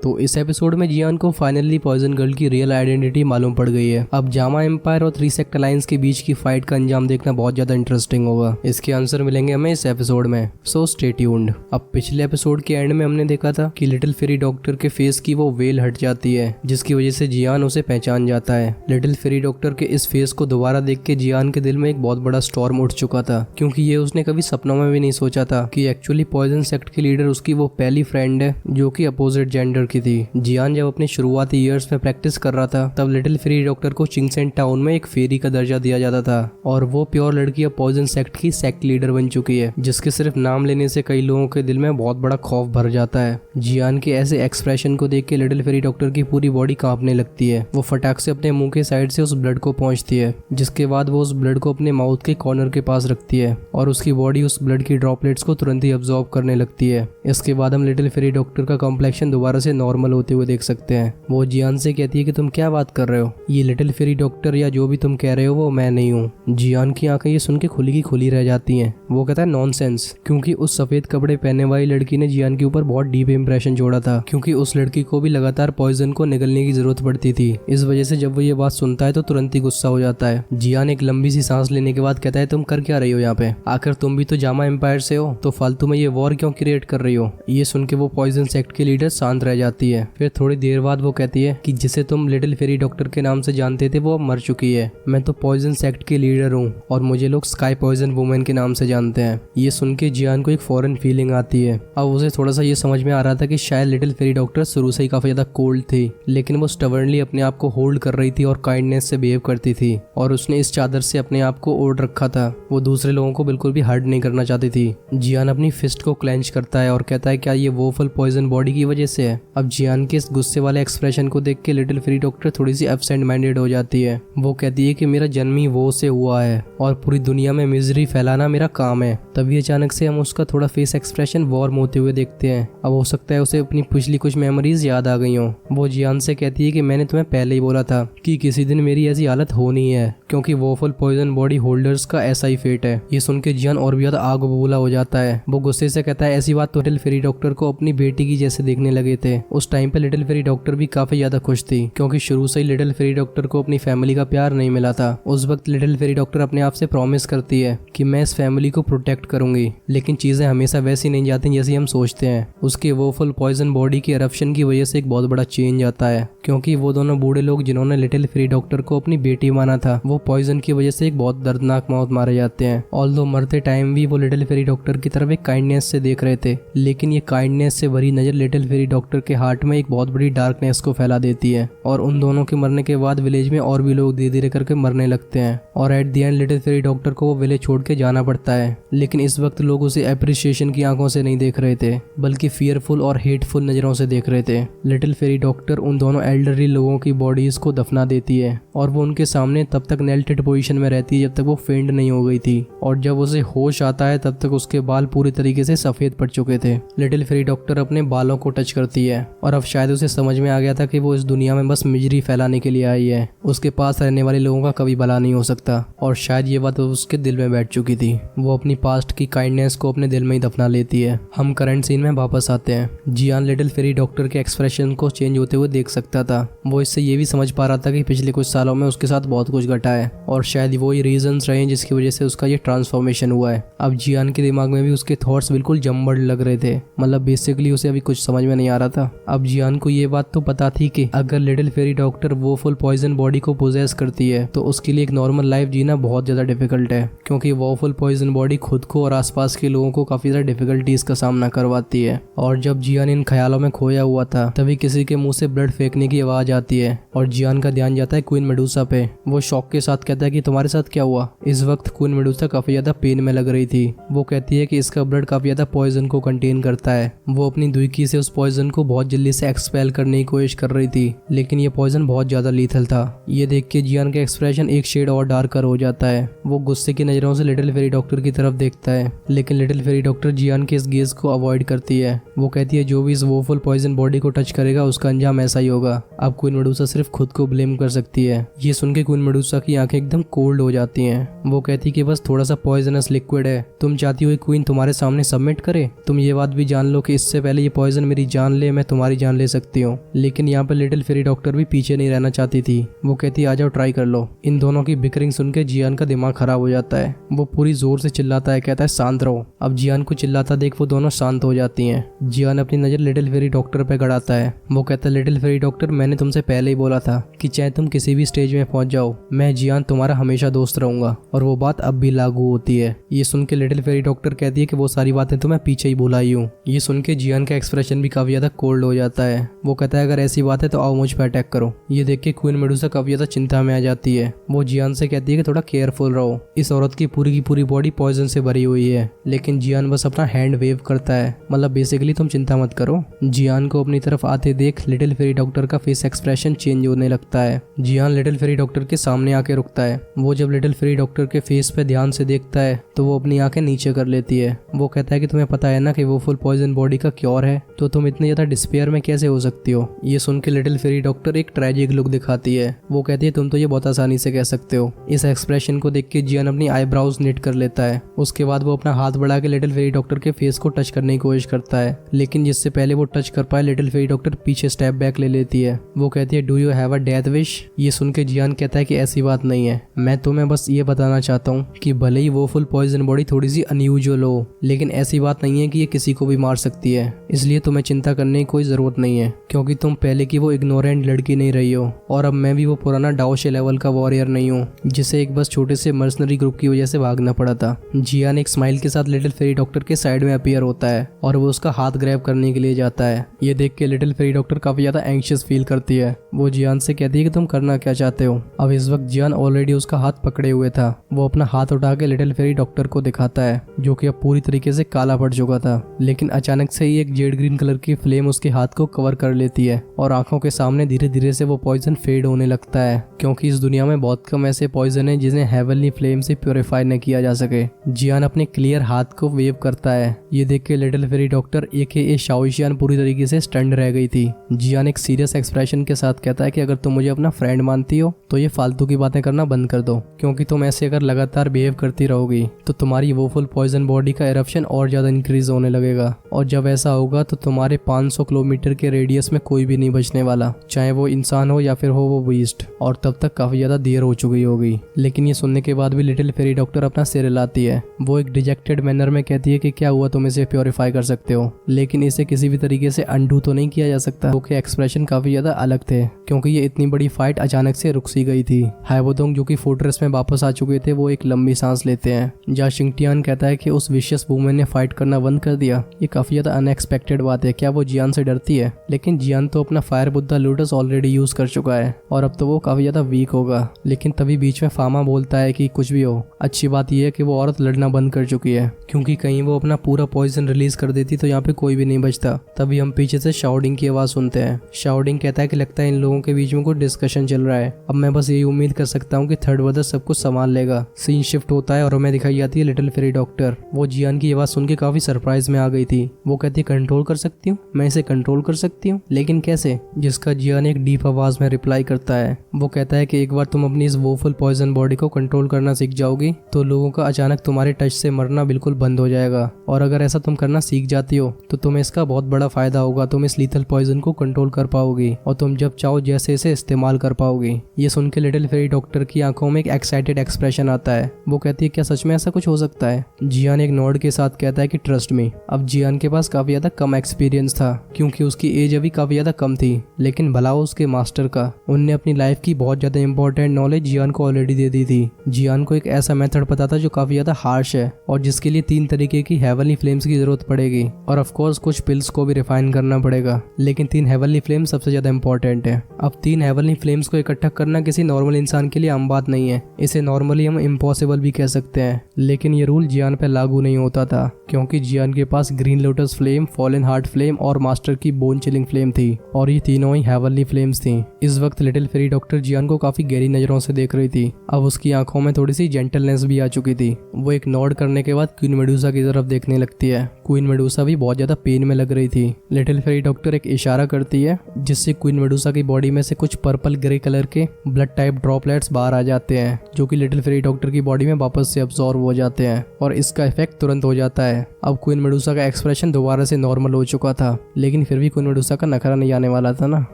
तो इस एपिसोड में जियान को फाइनली पॉइजन गर्ल की रियल आइडेंटिटी मालूम पड़ गई है। अब जामा एम्पायर और 3 सेक्ट अलायंस के बीच की फाइट का अंजाम देखना बहुत ज्यादा इंटरेस्टिंग होगा। इसके आंसर मिलेंगे हमें इस एपिसोड में, सो स्टे ट्यून्ड। अब पिछले एपिसोड के एंड में हमने देखा था कि लिटिल फेरी डॉक्टर के फेस की वो वेल हट जाती है, जिसकी वजह से जियान उसे पहचान जाता है। लिटिल फेरी डॉक्टर के इस फेस को दोबारा देख के जियान के दिल में एक बहुत बड़ा स्टॉर्म उठ चुका था, क्योंकि ये उसने कभी सपनों में भी नहीं सोचा था कि एक्चुअली पॉइजन सेक्ट की लीडर उसकी वो पहली फ्रेंड है जो कि अपोजिट जेंडर की थी। जियान जब अपने शुरुआती ईयर्स में प्रैक्टिस कर रहा था तब लिटिल फेरी डॉक्टर को चिंगसेन टाउन में एक फेरी का दर्जा दिया जाता था और वो प्योर लड़की अब पॉइजन सेक्ट की सेक्ट लीडर बन चुकी है, जिसके सिर्फ नाम लेने से कई लोगों के दिल में बहुत बड़ा खौफ भर जाता है। जियान के ऐसे एक्सप्रेशन को देख के लिटिल फेरी डॉक्टर की पूरी बॉडी कांपने लगती है। वो फटाक से अपने मुंह के साइड से उस ब्लड को पहुंचती है, जिसके बाद वो उस ब्लड को अपने माउथ के कॉर्नर के पास रखती है और उसकी बॉडी उस ब्लड की ड्रॉपलेट्स को तुरंत ही अब्सॉर्ब करने लगती है। इसके बाद हम लिटिल फेरी डॉक्टर का कॉम्प्लेक्शन दोबारा से नॉर्मल होते हुए देख सकते हैं। वो जियान से कहती है कि तुम क्या बात कर रहे हो, ये लिटिल फेरी डॉक्टर या जो भी तुम कह रहे हो वो मैं नहीं हूँ। जियान की आंखें ये सुन के खुली की खुली रह जाती हैं। वो कहता है नॉनसेंस, क्योंकि उस सफेद कपड़े पहने वाली लड़की ने जियान के ऊपर बहुत डीप इंप्रेशन छोड़ा था, क्योंकि उस लड़की को भी लगातार पॉइजन को निगलने की जरूरत पड़ती थी। इस वजह से जब वो ये बात सुनता है तो तुरंत ही गुस्सा हो जाता है। जियान एक लंबी सी सांस लेने के बाद कहता है तुम कर क्या रही हो यहाँ पे, आखिर तुम भी तो जामा एम्पायर से हो, तो फालतू में ये वॉर क्यों क्रिएट कर रही हो। ये सुन के वो पॉइजन सेक्ट की लीडर शांत रह जाती है। फिर थोड़ी देर बाद वो कहती है कि जिसे तुम लिटिल फेरी डॉक्टर के नाम से जानते थे वो अब मर चुकी है। मैं तो पॉइजन सेक्ट की लीडर हूँ और मुझे लोग स्काई पॉइजन वुमेन के नाम से जानते हैं। ये सुन के जियान को एक फॉरेन फीलिंग आती है। अब उसे थोड़ा सा ये समझ में आ रहा था कि शायद लिटिल फेरी डॉक्टर शुरू से ही काफी ज्यादा कोल्ड थी, लेकिन वो स्टबर्नली अपने आप को होल्ड कर रही थी और काइंडनेस से बिहेव करती थी और उसने इस चादर से अपने आप को ओढ़ रखा था। वो दूसरे लोगों को बिल्कुल भी हर्ट नहीं करना चाहती थी। जियान अपनी फिस्ट को क्लेंच करता है और कहता है क्या ये वोफल पॉइजन बॉडी की वजह से है। अब जियान के इस गुस्से वाले एक्सप्रेशन को देख के लिटिल फेरी डॉक्टर थोड़ी सी एब्सेंट माइंडेड हो जाती है। वो कहती है कि मेरा जन्म ही वो से हुआ है और पूरी दुनिया में मिजरी फैलाना मेरा काम है। तभी अचानक से हम उसका थोड़ा फेस एक्सप्रेशन वार्म होते हुए देखते हैं। अब हो सकता है उसे अपनी पिछली कुछ मेमोरीज याद आ गई हो। वो जियान से कहती है कि मैंने तुम्हें पहले ही बोला था कि किसी दिन मेरी ऐसी हालत होनी है, क्योंकि वोफल पॉइजन बॉडी होल्डर्स का ऐसा ही फेट है। ये सुन के जियान और भी ज्यादा आग बबूला हो जाता है। वो गुस्से से कहता है ऐसी बात तो लिटिल फेरी डॉक्टर को अपनी बेटी की जैसे देखने लगे थे। उस टाइम पे लिटिल फेरी डॉक्टर भी काफी ज्यादा खुश थी, क्योंकि शुरू से ही लिटिल फेरी डॉक्टर को अपनी फैमिली का प्यार नहीं मिला था। उस वक्त लिटिल फेरी डॉक्टर अपने आप से प्रॉमिस करती है कि मैं इस फैमिली को प्रोटेक्ट करूंगी, लेकिन चीजें हमेशा वैसी नहीं जाती जैसी हम सोचते हैं। उसके वोफल पॉइजन बॉडी के एरप्शन की वजह से एक बहुत बड़ा चेंज आता है, क्योंकि वो दोनों बूढ़े लोग जिन्होंने लिटिल फेरी डॉक्टर को अपनी बेटी माना था वो पॉइजन की वजह से एक बहुत दर्दनाक मौत मारे जाते हैं। ऑल्दो मरते टाइम भी वो लिटिल फेरी डॉक्टर की तरफ एक काइंडनेस से देख रहे थे, लेकिन ये काइंडनेस से भरी नजर लिटिल फेरी डॉक्टर के हार्ट में एक बहुत बड़ी डार्कनेस को फैला देती है और उन दोनों के मरने के बाद विलेज में और भी लोग धीरे धीरे करके मरने लगते हैं और at the end little fairy doctor को वो विलेज छोड़ के जाना पड़ता है। लेकिन इस वक्त लोग उसे एप्रिसिएशन की आंखों से नहीं देख रहे थे, बल्कि फियरफुल और हेटफुल नजरों से देख रहे थे। लिटिल फेरी डॉक्टर उन दोनों एल्डरली लोगों की बॉडीज को दफना देती है और वो उनके सामने तब तक नेल्टेड पोजीशन में रहती है जब तक वो फेंट नहीं हो गई थी, और जब उसे होश आता है तब तक उसके बाल पूरी तरीके से सफेद पड़ चुके थे। लिटिल फेरी डॉक्टर अपने बालों को टच करती है और अब शायद उसे समझ में आ गया था कि वो इस दुनिया में बस मिजरी फैलाने के लिए आई है। उसके पास रहने वाले लोगों का कभी भला नहीं हो सकता, और शायद ये बात उसके दिल में बैठ चुकी थी। वो अपनी पास्ट की काइंडनेस को अपने दिल में ही दफना लेती है। हम करंट सीन में वापस आते हैं। जियान लिटिल फेरी डॉक्टर के एक्सप्रेशन को चेंज होते हुए देख सकता था। वो इससे ये भी समझ पा रहा था कि पिछले कुछ सालों में उसके साथ बहुत कुछ घटा है और शायद वो ही रीजंस रहे जिसकी वजह से उसका ये ट्रांसफॉर्मेशन हुआ है। अब जियान के दिमाग में भी उसके थॉट्स बिल्कुल जम्बड़ लग रहे थे, मतलब बेसिकली उसे अभी कुछ समझ में नहीं आ रहा था। अब जियान को ये बात तो पता थी कि अगर लिटिल फेरी डॉक्टर वो फुल पॉइजन बॉडी को पोजेस करती है तो उसके लिए एक नॉर्मल लाइफ जीना बहुत ज्यादा डिफिकल्ट है, क्योंकि वो फुल पॉइजन बॉडी खुद को और आसपास के लोगों को काफी ज्यादा डिफिकल्टीज का सामना करवाती है। और जब जियान इन ख्यालों में खोया हुआ था तभी किसी के मुंह से ब्लड फेंकने की आवाज आती है और जियान का ध्यान जाता है क्वीन मेडुसा पे। वो शॉक के साथ कहता है कि तुम्हारे साथ क्या हुआ। इस वक्त क्वीन मेडुसा काफी ज्यादा पेन में लग रही थी। वो कहती है कि इसका ब्लड काफी ज्यादा पॉइजन को कंटेन करता है। वो अपनी दुईकी से उस पॉइजन को बहुत जल्दी से एक्सपेल करने की कोशिश कर रही थी, लेकिन ये पॉइजन बहुत ज्यादा लीथल था। ये देख के जियान का एक्सप्रेशन एक शेड और डार्कर हो जाता है। वो गुस्से की नजरों से लिटिल फेरी डॉक्टर की तरफ देखता है, लेकिन लिटिल फेरी डॉक्टर जियान के इस गेज को अवॉइड करती है। वो कहती है जो भी इस वोफुल पॉइजन बॉडी को टच करेगा उसका अंजाम ऐसा ही होगा। अब क्वीन मेडुसा सिर्फ खुद को ब्लेम कर सकती है। ये सुन के क्वीन मेडुसा की आंखें एकदम कोल्ड हो जाती हैं। वो कहती कि बस थोड़ा सा पॉइजनस लिक्विड है, तुम चाहती हो क्वीन तुम्हारे सामने सबमिट करे? तुम ये बात भी जान लो कि इससे पहले ये पॉइजन मेरी जान ले, मैं तुम्हारी जान ले सकती हूँ। लेकिन यहाँ पे लिटिल फेरी डॉक्टर भी पीछे नहीं रहना चाहती थी। वो कहती आ जाओ, ट्राई कर लो। इन दोनों की बिकरिंग सुन के जियान का दिमाग खराब हो जाता है। वो पूरी जोर से चिल्लाता है, कहता है शांत रहो। अब जियान को चिल्लाता देख वो दोनों शांत हो जाती हैं। जियान अपनी नजर लिटिल फेरी डॉक्टर पे गड़ाता है। वो कहता है लिटिल फेरी डॉक्टर, मैंने तुमसे पहले ही बोला था कि चाहे तुम किसी भी स्टेज में पहुंच जाओ, मैं जियान तुम्हारा हमेशा दोस्त रहूंगा। और वो बात अब भी लागू होती है। ये सुन के लिटिल फेरी डॉक्टर कहती है कि वो सारी बातें तो मैं पीछे ही भुलाई हूँ। ये सुन के जियान का एक्सप्रेशन भी काफी ज्यादा कोल्ड हो जाता है। वो कहता है अगर ऐसी बात है तो आओ मुझ पर अटैक करो। ये देख के क्वीन मेडुसा काफी ज्यादा चिंता में आ जाती है। वो जियान से कहती है कि थोड़ा केयरफुल रहो, इस औरत की पूरी बॉडी पॉइजन से भरी हुई है। लेकिन जियान बस अपना हैंड वेव करता है, मतलब बेसिकली तुम चिंता मत करो। जियान को अपनी तरफ आते देख लिटिल फेरी डॉक्टर का फेस एक्सप्रेशन चेंज होने लगता है। जियान लिटिल फेरी डॉक्टर के सामने आके रुकता है। वो जब लिटिल फेरी डॉक्टर के फेस पे ध्यान से देखता है तो वो अपनी आंखें नीचे कर लेती है। वो कहता है कि तुम्हें पता है ना कि वो फुल पॉइजन बॉडी का क्योर है, तो तुम इतने ज्यादा डिस्पेयर में कैसे हो सकती हो? ये सुन के लिटिल फेरी डॉक्टर एक ट्रेजिक लुक दिखाती है। वो कहती है तुम तो ये बहुत आसानी से कह सकते हो। इस एक्सप्रेशन को देख के जियान अपनी आईब्राउज निट कर लेता है। उसके बाद वो अपना हाथ बढ़ा के लिटिल फेरी डॉक्टर के फेस को टच करने की कोशिश करता है, लेकिन जिससे पहले वो टच कर पाए लिटिल फेरी डॉक्टर पीछे स्टेप बैक ले लेती है। वो कहती है do you have a death wish? ये सुन के जियान कहता है कि ऐसी बात नहीं है, मैं तुम्हें बस ये बताना चाहता हूँ कि भले ही वो फुल पॉइजन बॉडी थोड़ी सी अनयूजुअल हो, लेकिन ऐसी बात नहीं है कि ये किसी को भी मार सकती है। इसलिए तुम्हें चिंता करने की कोई जरूरत नहीं है, क्योंकि तुम पहले की वो इग्नोरेंट लड़की नहीं रही हो, और अब मैं भी वो पुराना डाओशे लेवल का वॉरियर नहीं हूँ जिसे एक बस छोटे से मर्सनरी ग्रुप की वजह से भागना पड़ा था। जियान एक स्माइल के साथ लिटिल फेरी डॉक्टर के साइड में अपीयर होता है और वो उसका हाथ ग्रैब करने के लिए जाता है। ये देख के लिटिल फेरी डॉक्टर काफी ज्यादा एंग्शियस फील करती है। वो जियान से कहती है कि तुम करना क्या चाहते हो? अब इस वक्त जियान ऑलरेडी उसका हाथ पकड़े हुए था। वो अपना हाथ उठा के लिटिल फेरी डॉक्टर को दिखाता है, जो कि अब पूरी तरीके से काला पड़ चुका था। लेकिन अचानक से ही एक जेड ग्रीन कलर की फ्लेम उसके हाथ को कवर कर लेती है और आंखों के सामने धीरे धीरे से वो पॉइजन फेड होने लगता है, क्योंकि इस दुनिया में बहुत कम ऐसे पॉइजन है जिन्हें हेवनली फ्लेम से प्योरीफाई न किया जा सके। जियान अपने क्लियर हाथ को वेव करता है। ये देख के लिटिल फेरी डॉक्टर AKA शाओशियान पूरी तरीके से स्टंड रह गई थी। जियान एक सीरियस एक्सप्रेशन के साथ कहता है कि अगर तुम मुझे अपना फ्रेंड मानती हो तो ये फालतू की बातें करना बंद कर दो, क्योंकि तुम ऐसे अगर लगातार बिहेव करती रहोगी तो तुम्हारी वो फुल पॉइजन बॉडी का एरप्शन और ज्यादा इंक्रीज होने लगेगा, और जब ऐसा होगा तो तुम्हारे 500 किलोमीटर के रेडियस में कोई भी नहीं बचने वाला, चाहे वो इंसान हो या फिर हो वो बीस्ट, और तब तक काफी ज्यादा देर हो चुकी होगी। लेकिन ये सुनने के बाद भी लिटिल फेरी डॉक्टर अपना सिर हिलाती है। वो एक डिजेक्टेड मैनर में कहती है कि क्या हुआ, तुम इसे प्योरीफाई कर सकते हो, लेकिन इसे किसी भी तरीके से अंडू तो नहीं किया जा सकता। ओके, एक्सप्रेशन काफी ज्यादा अलग थे, क्योंकि ये इतनी बड़ी फाइट अचानक से रुक सी गई थी। हाइबोडोंग जो कि फोर्ट्रेस में वापस आ चुके थे, वो एक लंबी सांस लेते हैं। जहाँ शिंगटियान कहता है कि उस विशियस वुमेन ने फाइट करना बंद कर दिया। ये काफी ज्यादा अनएक्सपेक्टेड बात है। क्या वो जियान से डरती है? लेकिन जियान तो अपना fire Buddha lotus already use कर चुका है और अब तो वो काफी ज्यादा वीक होगा। लेकिन तभी बीच में फामा बोलता है कि कुछ भी हो, अच्छी बात यह है कि वो औरत लड़ना बंद कर चुकी है, क्योंकि कहीं वो अपना पूरा पॉइजन रिलीज कर देती तो यहाँ पे कोई भी नहीं बचता। तभी हम पीछे से शाओडिंग की आवाज सुनते हैं। शाओडिंग कहता है कि लगता है इन लोगों के बीच में कोई डिस्कशन चल रहा है। अब मैं बस यही उम्मीद कर सकता हूँ कि थर्ड ब्रदर सब कुछ संभाल लेगा। सीन शिफ्ट होता है और हमें दिखाई जाती है लिटिल फेरी डॉक्टर। वो जियान की आवाज सुन के काफी सरप्राइज में आ गई थी। वो कहती है कंट्रोल कर सकती हूँ, मैं इसे कंट्रोल कर सकती हूँ, लेकिन कैसे? जिसका जियान एक डीप आवाज में रिप्लाई करता है। वो कहता है कि एक बार तुम अपनी इस वोफुल पॉइजन बॉडी को कंट्रोल करना सीख जाओगी तो लोगों का अचानक तुम्हारे टच से मरना बिल्कुल बंद हो जाएगा, और अगर ऐसा तुम करना सीख जाती हो तो तुम्हें इसका बहुत बड़ा फायदा होगा। तुम इस लीथल पॉइजन को कंट्रोल कर पाओगी और तुम जब चाहो जैसे इसे इस्तेमाल कर पाओगी। ये सुन के लिटिल फेरी डॉक्टर की आंखों में एक एक्साइटेड एक्सप्रेशन आता है। वो कहती है क्या सच में ऐसा कुछ हो सकता है? जियान एक नोड के साथ कहता है कि ट्रस्ट मी। अब जियान के पास काफी ज्यादा कम एक्सपीरियंस था, क्योंकि उसकी एज अभी काफी ज्यादा कम थी, लेकिन भला उसके मास्टर का, उनने अपनी लाइफ की बहुत ज्यादा इंपॉर्टेंट नॉलेज जियान को ऑलरेडी दे दी थी। जियान को एक ऐसा मेथड पता था जो काफी ज्यादा हार्श है और जिसके लिए 3 तरीके की हेवनली फ्लेम्स की जरूरत पड़ेगी, और ऑफ कोर्स कुछ पिल्स को भी रिफाइन करना पड़ेगा, लेकिन 3 हेवनली फ्लेम्स सबसे ज्यादा इंपॉर्टेंट है। अब 3 हेवनली फ्लेम्स को इकट्ठा करना किसी नॉर्मल इंसान के लिए आम बात नहीं है। इसे नॉर्मली हम इम्पॉसिबल भी कह सकते हैं, लेकिन ये रूल जियान पे लागू नहीं होता था, क्योंकि जियान के पास green lotus flame, fallen heart flame और मास्टर की बोन चिलिंग फ्लेम थी, और ये तीनों ही हेवनली फ्लेम्स थी। इस वक्त लिटिल फेरी डॉक्टर जियान को काफी गहरी नजरों से देख रही थी। अब उसकी आंखों में थोड़ी सी जेंटलनेस भी आ चुकी थी। वो एक नॉड करने के बाद क्वीन मेडुसा की तरफ देखने लगती है। क्वीन मेडुसा भी बहुत ज्यादा पेन में लग रही थी। लिटिल फेरी डॉक्टर एक इशारा करती है जिससे क्वीन मेडुसा की बॉडी में से कुछ पर्पल ग्रे कलर के ब्लड टाइप ड्रॉपलेट्स बाहर आ जाते हैं जो कि लिटिल फेरी डॉक्टर की बॉडी में वापस से अब्सॉर्ब हो जाते हैं और इसका इफेक्ट तुरंत हो जाता है। अब क्वीन मेडुसा का एक्सप्रेशन दोबारा से नॉर्मल हो चुका था, लेकिन फिर भी क्वीन मेडुसा का नखरा नहीं आने वाला था ना।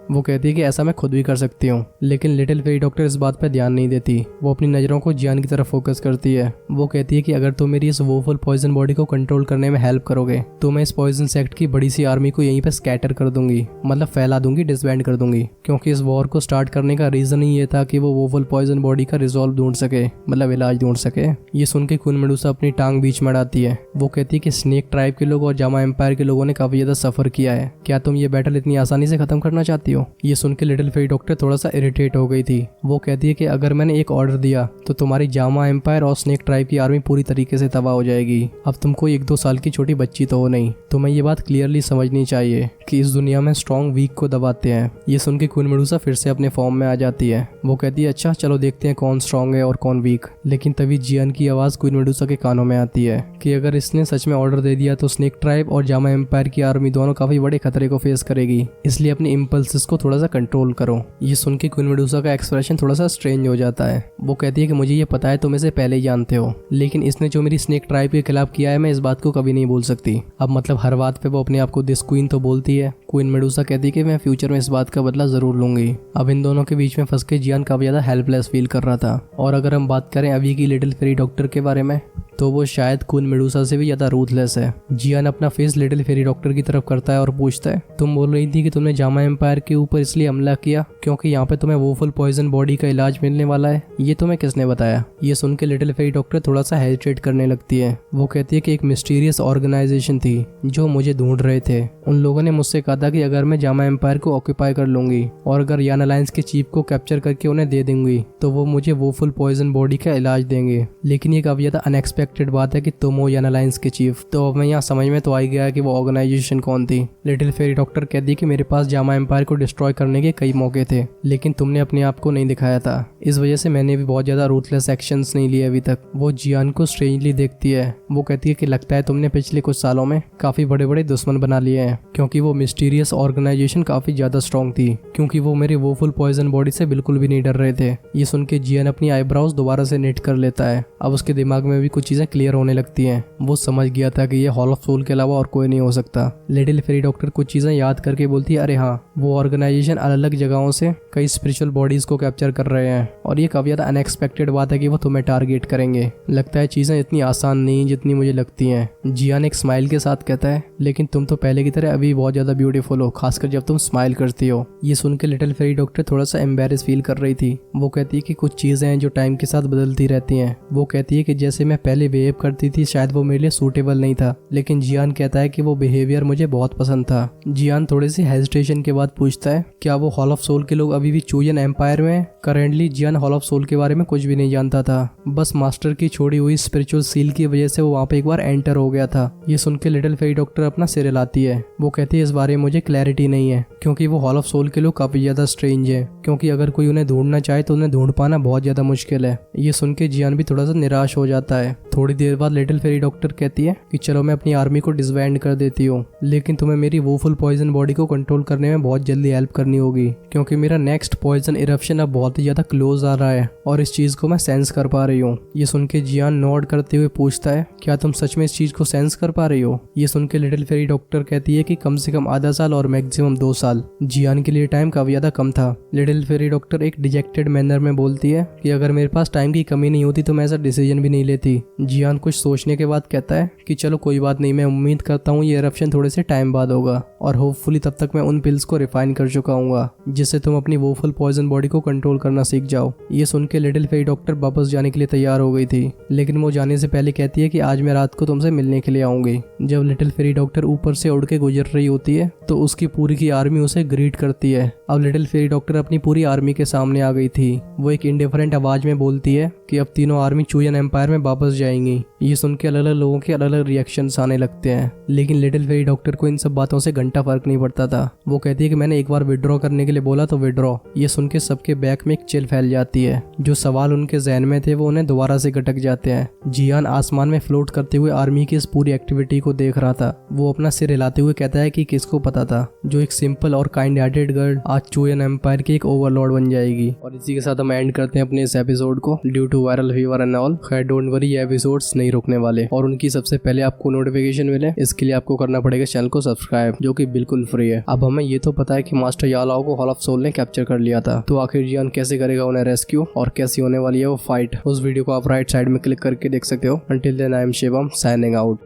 वो कहती है कि ऐसा मैं खुद भी कर सकती हूँ, लेकिन लिटिल फेरी डॉक्टर इस बात पर ध्यान नहीं देती। वो अपनी नजरों को जियान की तरफ फोकस करती है। वो कहती है कि अगर तुम मेरी इस वोफुल पॉइजन बॉडी को कंट्रोल करने में हेल्प करोगे तो मैं इस पॉइजन सेक्ट की बड़ी सी आर्मी को यहीं पे स्कैटर कर दूंगी, मतलब फैला दूंगी, डिसबैंड कर दूंगी। क्योंकि इस वॉर को स्टार्ट करने का रीजन ही ये था कि वो वोफुल पॉइजन बॉडी का रिजॉल्व ढूंढ सके, मतलब इलाज ढूंढ सके। ये सुन के क्वीन मेडुसा अपनी टांग बीच में अड़ाती है। वो कहती है कि स्नेक ट्राइब के लोग और जामा एम्पायर के लोगों ने काफी ज्यादा सफर किया है, क्या तुम ये बैटल इतनी आसानी से खत्म करना चाहती हो? ये सुन के लिटिल फेरी डॉक्टर थोड़ा सा इरिटेट हो गई थी। वो कहती है कि अगर मैंने एक ऑर्डर दिया तो तुम्हारी जामा एम्पायर और स्नेक ट्राइब की आर्मी पूरी तरीके से तबाह हो जाएगी। अब तुम कोई 1-2 साल की छोटी बच्ची तो हो नहीं, तुम्हें ये बात क्लियरली समझनी चाहिए कि इस दुनिया में स्ट्रॉन्ग वीक को दबाते हैं। ये सुन के क्वीन मेडुसा फिर से अपने फॉर्म में आ जाती है। वो कहती है अच्छा चलो देखते हैं कौन स्ट्रॉन्ग है और कौन वीक। लेकिन तभी जियान की आवाज क्वीन मेडुसा के कानों में आती है कि अगर इसने सच में ऑर्डर दे दिया तो स्नेक ट्राइब और जामा एम्पायर की आर्मी दोनों काफी बड़े खतरे को फेस करेगी, इसलिए अपने इम्पल्सेस को थोड़ा सा कंट्रोल करो। ये सुन के क्वीन मेडुसा का एक्सप्रेशन थोड़ा सा स्ट्रेंज हो जाता है। वो कहती है कि मुझे ये पता है, तुम इसे पहले ही जानते हो, लेकिन इसने जो मेरी स्नेक ट्राइब के खिलाफ किया है मैं इस बात को कभी नहीं भूल सकती। अब मतलब हर बात पे वो अपने आप को दिस क्वीन तो बोलती है। क्वीन मेडुसा कहती है कि मैं फ्यूचर में इस बात का बदला जरूर लूंगी। अब इन दोनों के बीच में फंस के जियान काफी ज्यादा हेल्पलेस फील कर रहा था। और अगर हम बात करें अभी की लिटिल फेरी डॉक्टर के बारे में तो वो शायद क्वीन मेडुसा से भी ज्यादा रूथलेस है। जियान अपना फेस लिटिल फेरी डॉक्टर की तरफ करता है और पूछता है तुम बोल रही थी कि तुमने जामा एम्पायर के ऊपर इसलिए हमला किया क्योंकि यहाँ पे तुम्हें वोफुल पॉइजन बॉडी का इलाज मिलने वाला है, ये तुम्हें किसने बताया? ये सुन के लिटिल फेरी डॉक्टर थोड़ा सा हेजिटेट करने लगती है। वो कहती है कि एक मिस्टीरियस ऑर्गेनाइजेशन थी जो मुझे ढूंढ रहे थे। उन लोगों ने मुझसे कहा था कि अगर मैं जामा एम्पायर को ऑक्यूपाई कर लूंगी और अगर यान अलायंस के चीफ को कैप्चर करके उन्हें दे दूंगी तो वो मुझे वोफुल पॉइजन बॉडी का इलाज देंगे। लेकिन ये काफी ज्यादा अनएक्सपेक्टेड बात है कि तुम हो यान अलायंस के चीफ। तो अब मैं यहाँ समझ में तो आ गया कि वो ऑर्गेनाइजेशन कौन थी। लिटिल फेरी डॉक्टर कहती है कि मेरे पास जामा एम्पायर को डिस्ट्रॉय करने के कई मौके थे, लेकिन तुमने अपने आप को नहीं दिखाया था। इस वजह से मैंने भी बहुत ज्यादा रूथलेस एक्शंस नहीं लिए अभी तक। वो जियान को स्ट्रेंजली देखती है। वो कहती है कि लगता है तुमने पिछले कुछ सालों में काफी बड़े बड़े दुश्मन बना लिए हैं, क्योंकि वो मिस्टीरियस ऑर्गेनाइजेशन काफी ज्यादा स्ट्रॉन्ग थी, क्योंकि वो मेरे वोफुल पॉइजन बॉडी से बिल्कुल भी नहीं डर रहे थे। ये सुन के जियान अपनी आईब्राउज दोबारा से निट कर लेता है। अब उसके दिमाग में भी कुछ चीजें क्लियर होने लगती हैं। वो समझ गया था कि ये हॉल ऑफ सोल के अलावा और कोई नहीं हो सकता। लिटिल फेरी डॉक्टर कुछ चीजें याद करके बोलती है अरे हाँ, वो ऑर्गेनाइजेशन अलग अलग जगहों से कई स्पिरिचुअल बॉडीज को कैप्चर कर रहे हैं और ये काफी ज्यादा अनएक्सपेक्टेड बात है कि वो तुम्हें टारगेट करेंगे। लगता है चीजें इतनी आसान नहीं जितनी मुझे लगती हैं। जियान एक स्माइल के साथ कहता है लेकिन तुम तो पहले की तरह अभी बहुत ज्यादा ब्यूटीफुल हो, खासकर जब तुम स्माइल करती हो। ये सुन के लिटिल फेरी डॉक्टर थोड़ा सा एम्बेरस फील कर रही थी। वो कहती है कि कुछ चीजें हैं जो टाइम के साथ बदलती रहती हैं। वो कहती है कि जैसे मैं पहले बिहेव करती थी शायद वो मेरे लिए सूटेबल नहीं था, लेकिन जियान कहता है कि वो बिहेवियर मुझे बहुत पसंद था। जियान थोड़ी सी हेजिटेशन के बाद पूछता है क्या वो हॉल ऑफ सोल के लोग अभी भी चूयन एम्पायर में? करेंटली जियान हॉल ऑफ सोल के बारे में कुछ भी नहीं जानता था, बस मास्टर की छोड़ी हुई स्पिरिचुअल सील की वजह से वो वहाँ पे एक बार एंटर हो गया था। ये सुन के लिटिल फेरी डॉक्टर अपना सिर हिलाती है। वो कहती है इस बारे में मुझे क्लैरिटी नहीं है, क्योंकि वो हॉल ऑफ सोल के लोग काफी ज्यादा स्ट्रेंज है, क्योंकि अगर कोई उन्हें ढूंढना चाहे तो उन्हें ढूंढ पाना बहुत ज्यादा मुश्किल है। ये सुन के जियान भी थोड़ा सा निराश हो जाता है। थोड़ी देर बाद लिटिल फेरी डॉक्टर कहती है कि चलो मैं अपनी आर्मी को डिसबैंड कर देती हूँ, लेकिन तुम्हें मेरी वोफुल पॉइजन बॉडी को कंट्रोल करने में बहुत जल्दी हेल्प करनी होगी, क्योंकि मेरा नेक्स्ट पॉइजन इरप्शन अब बहुत ही ज्यादा क्लोज आ रहा है और इस चीज को मैं सेंस कर पा रही हूँ। ये सुन के जियान नोड करते हुए पूछता है क्या तुम सच में इस चीज को सेंस कर पा रही हो? ये सुन के लिटिल फेरी डॉक्टर कहती है कि कम से कम आधा साल और मैक्सिमम 2 साल। जियान के लिए टाइम काफी ज्यादा कम था। लिटिल फेरी डॉक्टर एक डिजेक्टेड मैनर में बोलती है कि अगर मेरे पास टाइम की कमी नहीं होती तो मैं ऐसा डिसीजन भी नहीं लेती। जियान कुछ सोचने के बाद कहता है कि चलो कोई बात नहीं, मैं उम्मीद करता हूँ ये इरप्शन थोड़े से टाइम बाद होगा और होपफुली तब तक मैं उन पिल्स को रिफाइन कर चुका हूँ जिससे तुम अपनी वोफुल पॉइजन बॉडी को कंट्रोल करना सीख जाओ। ये सुन के लिटिल फेरी डॉक्टर वापस जाने के लिए तैयार हो गई थी, लेकिन वो जाने से पहले कहती है कि आज मैं रात को तुमसे मिलने के लिए आऊंगी। जब लिटिल फेरी डॉक्टर ऊपर से उड़ के गुजर रही होती है तो उसकी पूरी की आर्मी उसे ग्रीट करती है। अब लिटिल फेरी डॉक्टर अपनी पूरी आर्मी के सामने आ गई थी। वो एक इंडिफरेंट आवाज में बोलती है कि अब तीनों आर्मी चूयन एम्पायर में वापस जाएंगी। ये सुन के अलग अलग लोगों के अलग अलग रिएक्शंस आने लगते हैं, लेकिन लिटिल फेरी डॉक्टर को इन सब बातों से घंटा फर्क नहीं पड़ता था। वो कहती है कि मैंने एक बार विड्रॉ करने के लिए बोला तो विड्रॉ। ये सुन के सबके बैक में एक चिल फैल जाती है। जो सवाल उनके जहन में थे वो उन्हें दोबारा से गटक जाते हैं। जियान आसमान में फ्लोट करते हुए आर्मी की इस पूरी एक्टिविटी को देख रहा था। वो अपना सिर हिलाते हुए कहता है कि किसको पता था जो एक सिंपल और काइंड हार्टेड गर्ल आज चूयन एम्पायर की एक ओवरलॉर्ड बन जाएगी। और इसी के साथ हम एंड करते हैं अपने इस एपिसोड को due to viral fever and all. खैर डोंट वरी, ये एपिसोड्स नहीं रुकने वाले और उनकी सबसे पहले आपको नोटिफिकेशन मिले इसके लिए आपको करना पड़ेगा चैनल को सब्सक्राइब, जो कि बिल्कुल फ्री है। अब हमें ये तो पता है कि मास्टर यालाओ को हॉल ऑफ सोल ने कैप्चर कर लिया था, तो आखिर जियान कैसे करेगा उन्हें रेस्क्यू और कैसी होने वाली है वो फाइट, उस वीडियो को आप राइट साइड में क्लिक करके देख सकते हो। Until then I am Shivam signing out.